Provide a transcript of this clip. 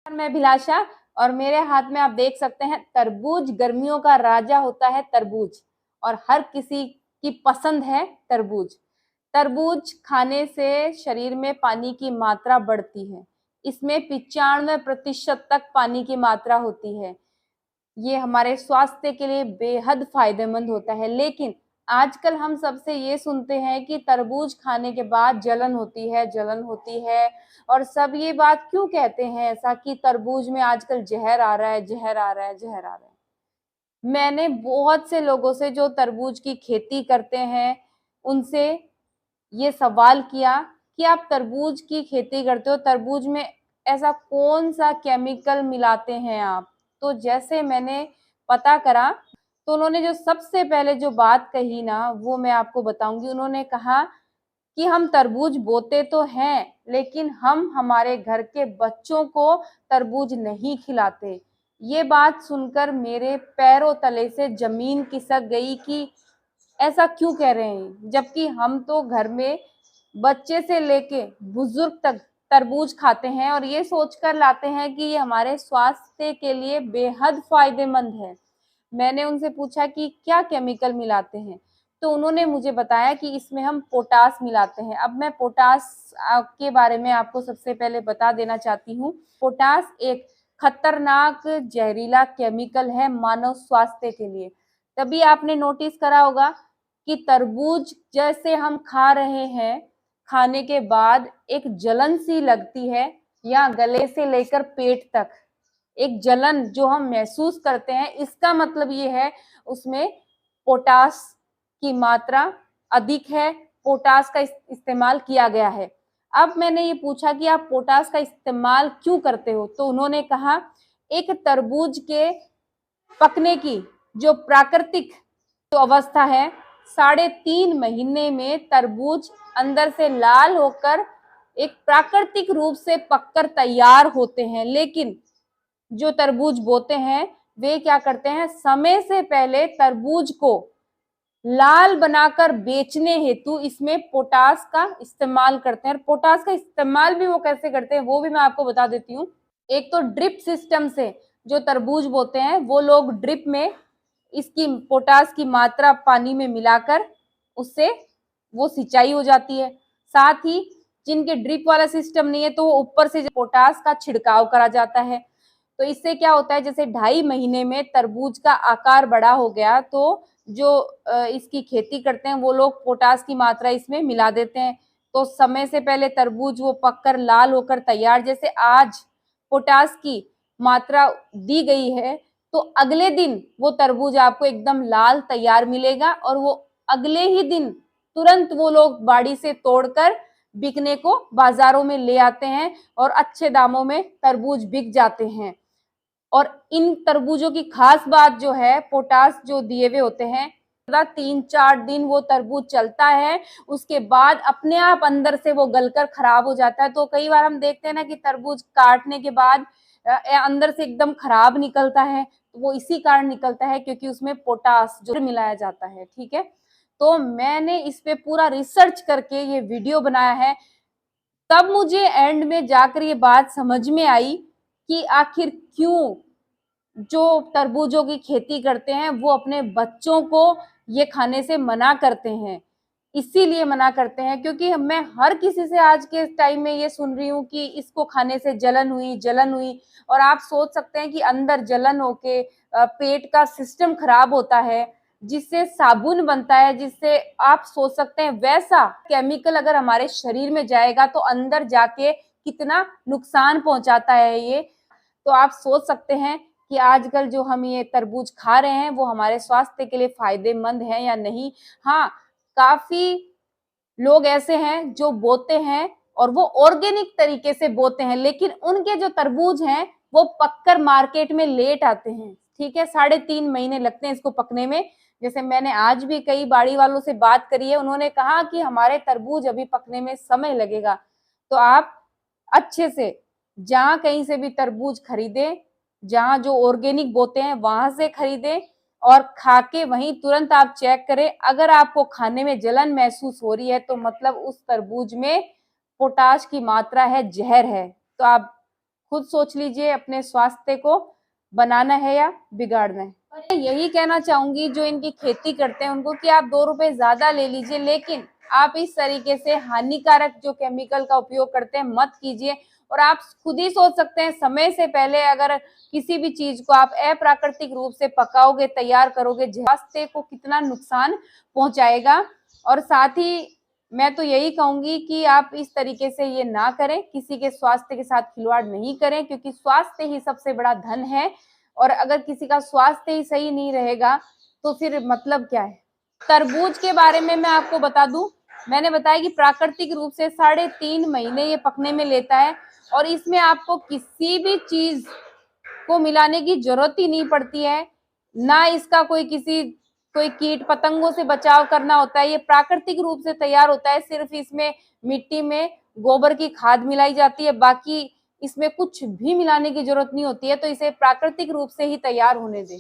मैं अभिलाषा और मेरे हाथ में आप देख सकते हैं तरबूज। गर्मियों का राजा होता है तरबूज और हर किसी की पसंद है तरबूज। तरबूज खाने से शरीर में पानी की मात्रा बढ़ती है। इसमें 95% तक पानी की मात्रा होती है। ये हमारे स्वास्थ्य के लिए बेहद फायदेमंद होता है। लेकिन आजकल हम सबसे ये सुनते हैं कि तरबूज खाने के बाद जलन होती है, जलन होती है। और सब ये बात क्यों कहते हैं ऐसा कि तरबूज में आजकल जहर आ रहा है, जहर आ रहा है, जहर आ रहा है। मैंने बहुत से लोगों से जो तरबूज की खेती करते हैं उनसे ये सवाल किया कि आप तरबूज की खेती करते हो, तरबूज में ऐसा कौन सा केमिकल मिलाते हैं आप। तो जैसे मैंने पता करा तो उन्होंने जो सबसे पहले जो बात कही ना वो मैं आपको बताऊंगी। उन्होंने कहा कि हम तरबूज बोते तो हैं लेकिन हम हमारे घर के बच्चों को तरबूज नहीं खिलाते। ये बात सुनकर मेरे पैरों तले से जमीन खिसक गई कि ऐसा क्यों कह रहे हैं, जबकि हम तो घर में बच्चे से लेके बुजुर्ग तक तरबूज खाते हैं और ये सोचकर लाते हैं कि ये हमारे स्वास्थ्य के लिए बेहद फायदेमंद है। मैंने उनसे पूछा कि क्या केमिकल मिलाते हैं, तो उन्होंने मुझे बताया कि इसमें हम पोटास मिलाते हैं। अब मैं पोटास के बारे में आपको सबसे पहले बता देना चाहती हूँ। पोटास एक खतरनाक जहरीला केमिकल है मानव स्वास्थ्य के लिए। तभी आपने नोटिस करा होगा कि तरबूज जैसे हम खा रहे हैं, खाने के बाद एक जलन सी लगती है या गले से लेकर पेट तक एक जलन जो हम महसूस करते हैं, इसका मतलब ये है उसमें पोटास की मात्रा अधिक है, पोटास का इस्तेमाल किया गया है। अब मैंने ये पूछा कि आप पोटास का इस्तेमाल क्यों करते हो, तो उन्होंने कहा एक तरबूज के पकने की जो प्राकृतिक जो अवस्था है, 3.5 महीने में तरबूज अंदर से लाल होकर एक प्राकृतिक रूप से पककर तैयार होते हैं। लेकिन जो तरबूज बोते हैं वे क्या करते हैं, समय से पहले तरबूज को लाल बनाकर बेचने हेतु इसमें पोटास का इस्तेमाल करते हैं। और पोटास का इस्तेमाल भी वो कैसे करते हैं वो भी मैं आपको बता देती हूँ। एक तो ड्रिप सिस्टम से जो तरबूज बोते हैं वो लोग ड्रिप में इसकी पोटास की मात्रा पानी में मिलाकर उससे वो सिंचाई हो जाती है। साथ ही जिनके ड्रिप वाला सिस्टम नहीं है तो वो ऊपर से पोटास का छिड़काव करा जाता है। तो इससे क्या होता है, जैसे 2.5 महीने में तरबूज का आकार बड़ा हो गया तो जो इसकी खेती करते हैं वो लोग पोटास की मात्रा इसमें मिला देते हैं। तो समय से पहले तरबूज वो पककर लाल होकर तैयार, जैसे आज पोटास की मात्रा दी गई है तो अगले दिन वो तरबूज आपको एकदम लाल तैयार मिलेगा और वो अगले ही दिन तुरंत वो लोग बाड़ी से तोड़कर बिकने को बाजारों में ले आते हैं और अच्छे दामों में तरबूज बिक जाते हैं। और इन तरबूजों की खास बात जो है, पोटास जो दिए हुए होते हैं 3-4 दिन वो तरबूज चलता है, उसके बाद अपने आप अंदर से वो गलकर खराब हो जाता है। तो कई बार हम देखते हैं ना कि तरबूज काटने के बाद अंदर से एकदम खराब निकलता है, तो वो इसी कारण निकलता है क्योंकि उसमें पोटास जो मिलाया जाता है। ठीक है, तो मैंने इस पे पूरा रिसर्च करके ये वीडियो बनाया है। तब मुझे एंड में जाकर ये बात समझ में आई कि आखिर क्यों जो तरबूजों की खेती करते हैं वो अपने बच्चों को ये खाने से मना करते हैं। इसीलिए मना करते हैं क्योंकि मैं हर किसी से आज के टाइम में ये सुन रही हूँ कि इसको खाने से जलन हुई, जलन हुई। और आप सोच सकते हैं कि अंदर जलन होके पेट का सिस्टम खराब होता है, जिससे साबुन बनता है, जिससे आप सोच सकते हैं वैसा केमिकल अगर हमारे शरीर में जाएगा तो अंदर जाके कितना नुकसान पहुंचाता है ये। तो आप सोच सकते हैं कि आजकल जो हम ये तरबूज खा रहे हैं वो हमारे स्वास्थ्य के लिए फायदेमंद है या नहीं। हाँ, काफी लोग ऐसे हैं जो बोते हैं और वो ऑर्गेनिक तरीके से बोते हैं, लेकिन उनके जो तरबूज हैं वो पककर मार्केट में लेट आते हैं। ठीक है, 3.5 महीने लगते हैं इसको पकने में। जैसे मैंने आज भी कई बाड़ी वालों से बात करी है, उन्होंने कहा कि हमारे तरबूज अभी पकने में समय लगेगा। तो आप अच्छे से जहां कहीं से भी तरबूज खरीदें, जहां जो ऑर्गेनिक बोते हैं वहां से खरीदें और खा के वहीं तुरंत आप चेक करें। अगर आपको खाने में जलन महसूस हो रही है तो मतलब उस तरबूज में पोटाश की मात्रा है, जहर है। तो आप खुद सोच लीजिए, अपने स्वास्थ्य को बनाना है या बिगाड़ना है। मैं यही कहना चाहूंगी जो इनकी खेती करते हैं उनको कि आप 2 रुपए ज्यादा ले लीजिए, लेकिन आप इस तरीके से हानिकारक जो केमिकल का उपयोग करते हैं मत कीजिए। और आप खुद ही सोच सकते हैं, समय से पहले अगर किसी भी चीज को आप अप्राकृतिक रूप से पकाओगे, तैयार करोगे, स्वास्थ्य को कितना नुकसान पहुंचाएगा। और साथ ही मैं तो यही कहूंगी कि आप इस तरीके से ये ना करें, किसी के स्वास्थ्य के साथ खिलवाड़ नहीं करें, क्योंकि स्वास्थ्य ही सबसे बड़ा धन है। और अगर किसी का स्वास्थ्य ही सही नहीं रहेगा तो फिर मतलब क्या है। तरबूज के बारे में मैं आपको बता दूं, मैंने बताया कि प्राकृतिक रूप से 3.5 महीने ये पकने में लेता है, और इसमें आपको किसी भी चीज को मिलाने की जरूरत ही नहीं पड़ती है, ना इसका कोई कीट पतंगों से बचाव करना होता है। ये प्राकृतिक रूप से तैयार होता है, सिर्फ इसमें मिट्टी में गोबर की खाद मिलाई जाती है, बाकी इसमें कुछ भी मिलाने की जरूरत नहीं होती है। तो इसे प्राकृतिक रूप से ही तैयार होने दें।